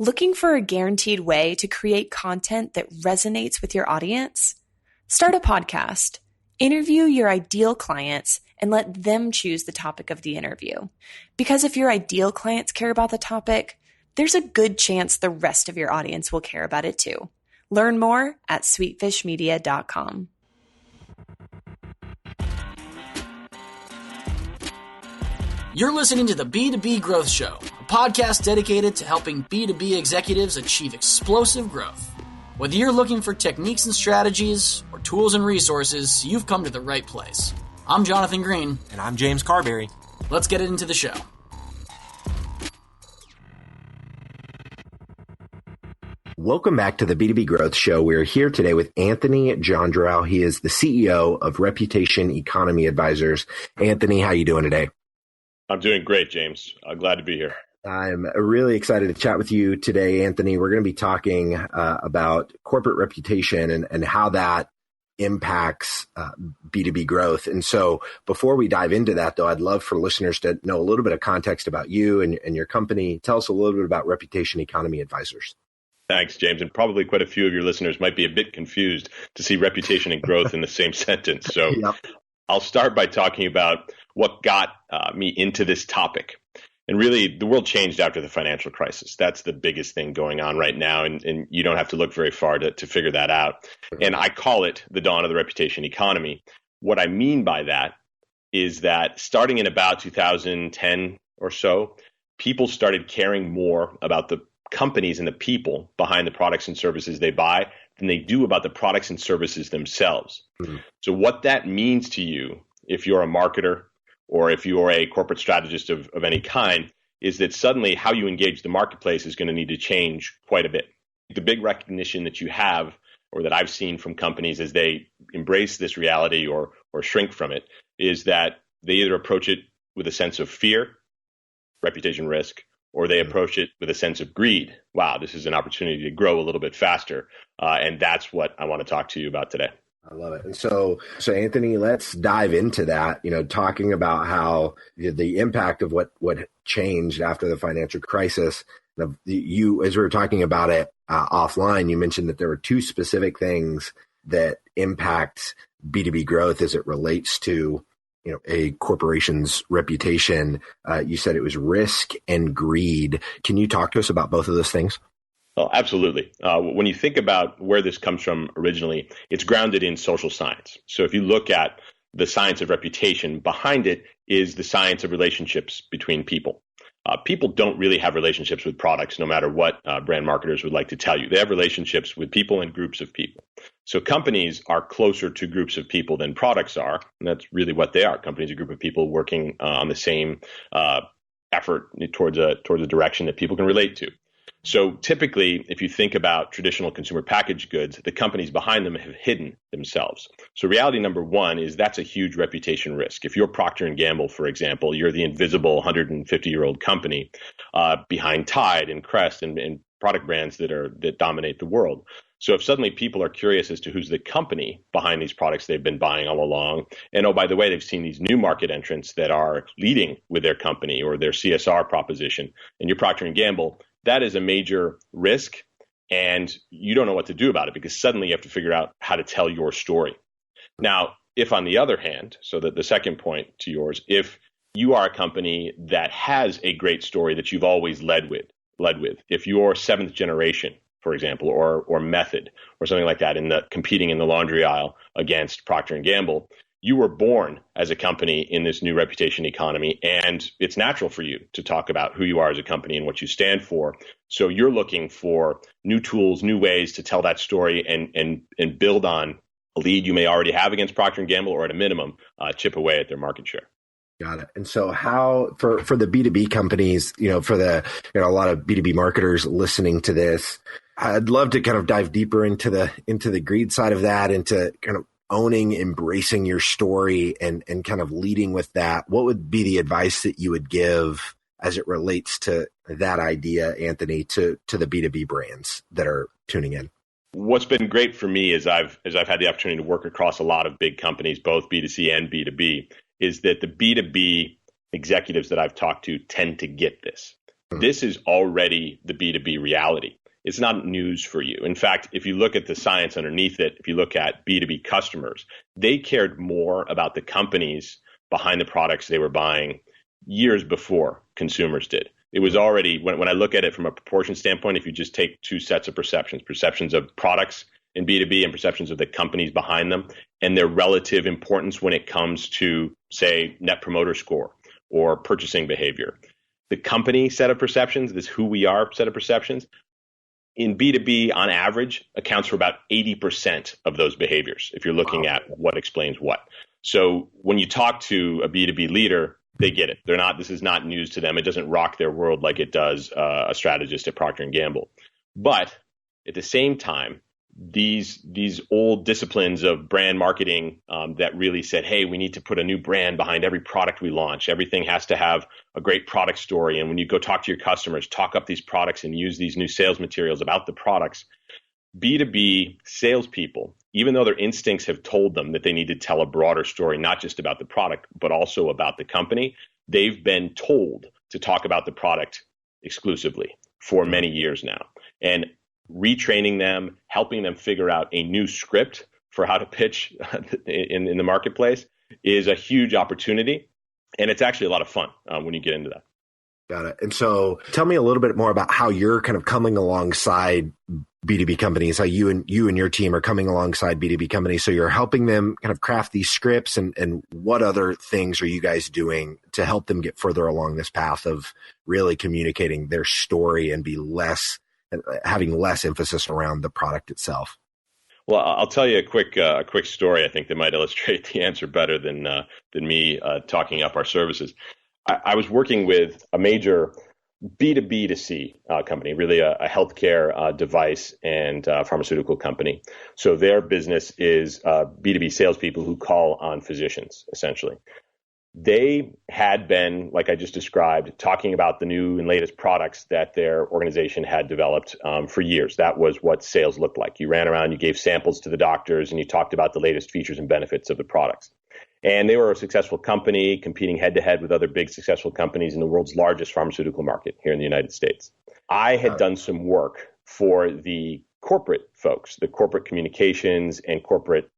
Looking for a guaranteed way to create content that resonates with your audience? Start a podcast. Interview your ideal clients and let them choose the topic of the interview. Because if your ideal clients care about the topic, there's a good chance the rest of your audience will care about it too. Learn more at sweetfishmedia.com. You're listening to the B2B Growth Show, a podcast dedicated to helping B2B executives achieve explosive growth. Whether you're looking for techniques and strategies or tools and resources, you've come to the right place. I'm Jonathan Green. And I'm James Carberry. Let's get into the show. Welcome back to the B2B Growth Show. We're here today with Anthony Johndrow. He is the CEO of Reputation Economy Advisors. Anthony, how you doing today? I'm doing great, James. Glad to be here. I'm really excited to chat with you today, Anthony. We're going to be talking about corporate reputation and how that impacts B2B growth. And so before we dive into that, though, I'd love for listeners to know a little bit of context about you and your company. Tell us a little bit about Reputation Economy Advisors. Thanks, James. And probably quite a few of your listeners might be a bit confused to see reputation and growth in the same sentence. So yep. I'll start by talking about what got me into this topic. And really, the world changed after the financial crisis. That's the biggest thing going on right now. And you don't have to look very far to figure that out. And I call it the dawn of the reputation economy. What I mean by that is that starting in about 2010 or so, people started caring more about the companies and the people behind the products and services they buy than they do about the products and services themselves. Mm-hmm. So what that means to you, if you're a marketer or if you're a corporate strategist of any kind, is that suddenly how you engage the marketplace is going to need to change quite a bit. The big recognition that you have, or that I've seen from companies as they embrace this reality or shrink from it, is that they either approach it with a sense of fear, reputation risk, or they approach it with a sense of greed. Wow, this is an opportunity to grow a little bit faster. And that's what I want to talk to you about today. I love it. And so Anthony, let's dive into that, talking about how the impact of what changed after the financial crisis. You, as we were talking about it offline, you mentioned that there were two specific things that impact B2B growth as it relates to a corporation's reputation. You said it was risk and greed. Can you talk to us about both of those things? Oh, absolutely. When you think about where this comes from originally, it's grounded in social science. So if you look at the science of reputation, behind it is the science of relationships between people. People don't really have relationships with products, no matter what brand marketers would like to tell you. They have relationships with people and groups of people. So companies are closer to groups of people than products are, and that's really what they are. Companies are a group of people working on the same effort towards a direction that people can relate to. So typically, if you think about traditional consumer packaged goods, the companies behind them have hidden themselves. So reality number one is that's a huge reputation risk. If you're Procter & Gamble, for example, you're the invisible 150-year-old company behind Tide and Crest and product brands that dominate the world. So if suddenly people are curious as to who's the company behind these products they've been buying all along, and oh, by the way, they've seen these new market entrants that are leading with their company or their CSR proposition, and you're Procter & Gamble, that is a major risk, and you don't know what to do about it because suddenly you have to figure out how to tell your story. Now, if on the other hand, so that the second point to yours, if you are a company that has a great story that you've always led with, if you're seventh generation, for example, or method or something like that, competing in the laundry aisle against Procter & Gamble, you were born as a company in this new reputation economy, and it's natural for you to talk about who you are as a company and what you stand for. So you're looking for new tools, new ways to tell that story and build on a lead you may already have against Procter & Gamble, or at a minimum, chip away at their market share. Got it. And so how, for the B2B companies, for the, a lot of B2B marketers listening to this, I'd love to kind of dive deeper into the greed side of that, into kind of owning, embracing your story and kind of leading with that. What would be the advice that you would give as it relates to that idea, Anthony, to the B2B brands that are tuning in? What's been great for me is I've had the opportunity to work across a lot of big companies, both B2C and B2B, is that the B2B executives that I've talked to tend to get this. This is already the B2B reality. It's not news for you. In fact, if you look at the science underneath it, if you look at B2B customers, they cared more about the companies behind the products they were buying years before consumers did. It was already, when I look at it from a proportion standpoint, if you just take two sets of perceptions of products in B2B and perceptions of the companies behind them and their relative importance when it comes to, say, net promoter score or purchasing behavior. The company set of perceptions, this who we are set of perceptions, in B2B on average accounts for about 80% of those behaviors if you're looking at what explains what. So when you talk to a B2B leader, they get it. This is not news to them. It doesn't rock their world like it does a strategist at Procter & Gamble. But at the same time, these old disciplines of brand marketing that really said, hey, we need to put a new brand behind every product we launch. Everything has to have a great product story. And when you go talk to your customers, talk up these products and use these new sales materials about the products. B2B salespeople, even though their instincts have told them that they need to tell a broader story, not just about the product, but also about the company, they've been told to talk about the product exclusively for many years now. And retraining them, helping them figure out a new script for how to pitch in the marketplace is a huge opportunity. And it's actually a lot of fun when you get into that. Got it. And so tell me a little bit more about how you're kind of coming alongside B2B companies, how you and your team are coming alongside B2B companies. So you're helping them kind of craft these scripts, and what other things are you guys doing to help them get further along this path of really communicating their story and having less emphasis around the product itself? Well, I'll tell you a quick story, I think, that might illustrate the answer better than me talking up our services. I was working with a major B2B2C company, really a healthcare device and pharmaceutical company. So their business is B2B salespeople who call on physicians, essentially. They had been, like I just described, talking about the new and latest products that their organization had developed for years. That was what sales looked like. You ran around, you gave samples to the doctors, and you talked about the latest features and benefits of the products. And they were a successful company competing head-to-head with other big successful companies in the world's largest pharmaceutical market here in the United States. I had done some work for the corporate folks, the corporate communications and corporate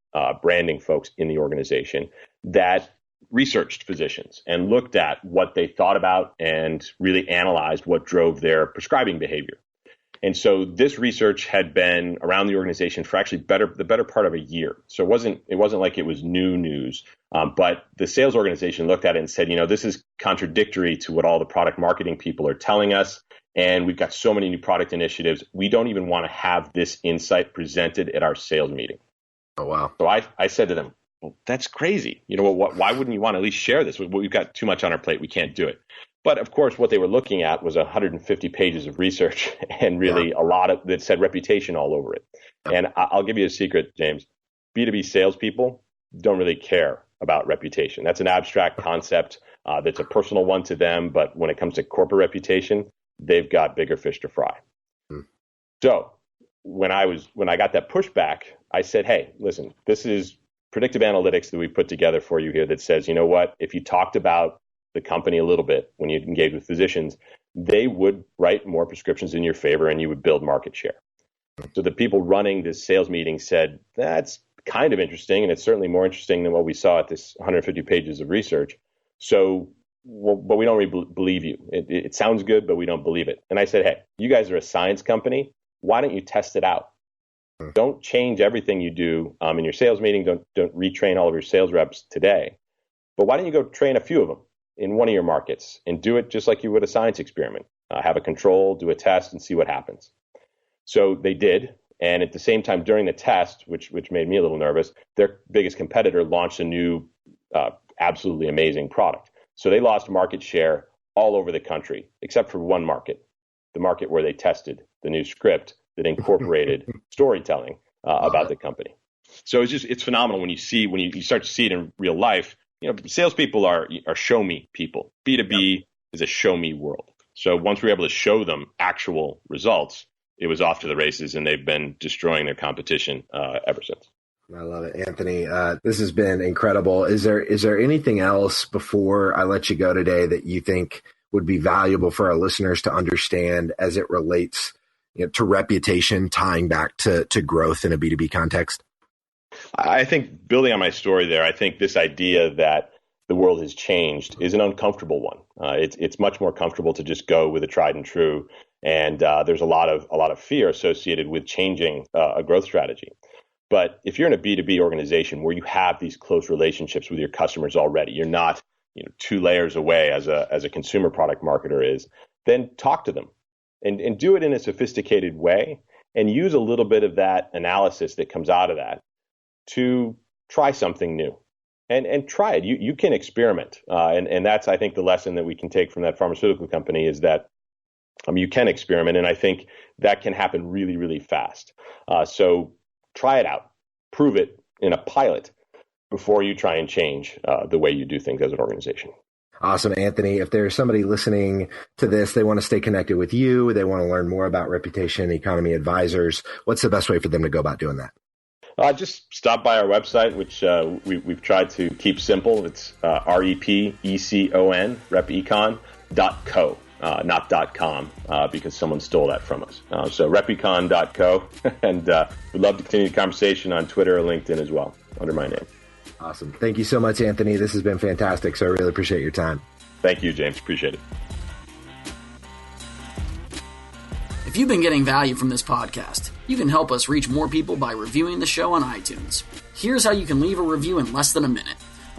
branding folks in the organization that researched physicians and looked at what they thought about and really analyzed what drove their prescribing behavior. And so this research had been around the organization for actually the better part of a year. So it wasn't like it was new news, but the sales organization looked at it and said, this is contradictory to what all the product marketing people are telling us. And we've got so many new product initiatives. We don't even want to have this insight presented at our sales meeting. Oh, wow. So I said to them, well, that's crazy. Why wouldn't you want to at least share this? We've got too much on our plate. We can't do it. But of course, what they were looking at was 150 pages of research and really a lot of that said reputation all over it. And I'll give you a secret, James. B2B salespeople don't really care about reputation. That's an abstract concept that's a personal one to them. But when it comes to corporate reputation, they've got bigger fish to fry. So when I got that pushback, I said, hey, listen, this is predictive analytics that we put together for you here that says, you know what, if you talked about the company a little bit when you engage with physicians, they would write more prescriptions in your favor and you would build market share. So the people running this sales meeting said, that's kind of interesting, and it's certainly more interesting than what we saw at this 150 pages of research. So, but we don't really believe you. It sounds good, but we don't believe it. And I said, hey, you guys are a science company. Why don't you test it out? Don't change everything you do in your sales meeting. Don't retrain all of your sales reps today. But why don't you go train a few of them in one of your markets and do it just like you would a science experiment? Have a control, do a test, and see what happens. So they did. And at the same time, during the test, which made me a little nervous, their biggest competitor launched a new, absolutely amazing product. So they lost market share all over the country, except for one market, the market where they tested the new script that incorporated storytelling about the company. So it's phenomenal when you start to see it in real life. Salespeople are show me people. B2B is a show me world. So once we were able to show them actual results, it was off to the races, and they've been destroying their competition ever since. I love it, Anthony. This has been incredible. Is there anything else before I let you go today that you think would be valuable for our listeners to understand as it relates to reputation, tying back to growth in a B2B context? I think building on my story there, I think this idea that the world has changed is an uncomfortable one. It's much more comfortable to just go with a tried and true. And there's a lot of fear associated with changing a growth strategy. But if you're in a B2B organization where you have these close relationships with your customers already, you're not 2 layers away as a consumer product marketer is, then talk to them and do it in a sophisticated way and use a little bit of that analysis that comes out of that to try something new. And try it. You can experiment. And that's, I think, the lesson that we can take from that pharmaceutical company is that you can experiment. And I think that can happen really, really fast. So try it out. Prove it in a pilot before you try and change the way you do things as an organization. Awesome, Anthony. If there's somebody listening to this, they want to stay connected with you, they want to learn more about Reputation Economy Advisors, what's the best way for them to go about doing that? Just stop by our website, which we've tried to keep simple. It's REPECON, repecon.co, not .com, because someone stole that from us. So repecon.co, and we'd love to continue the conversation on Twitter or LinkedIn as well, under my name. Awesome. Thank you so much, Anthony. This has been fantastic, so I really appreciate your time. Thank you, James. Appreciate it. If you've been getting value from this podcast, you can help us reach more people by reviewing the show on iTunes. Here's how you can leave a review in less than a minute.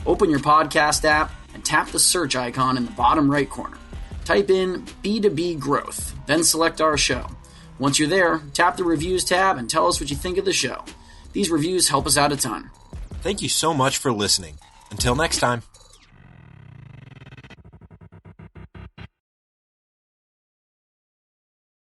Open your podcast app and tap the search icon in the bottom right corner. Type in B2B Growth, then select our show. Once you're there, tap the Reviews tab and tell us what you think of the show. These reviews help us out a ton. Thank you so much for listening. Until next time.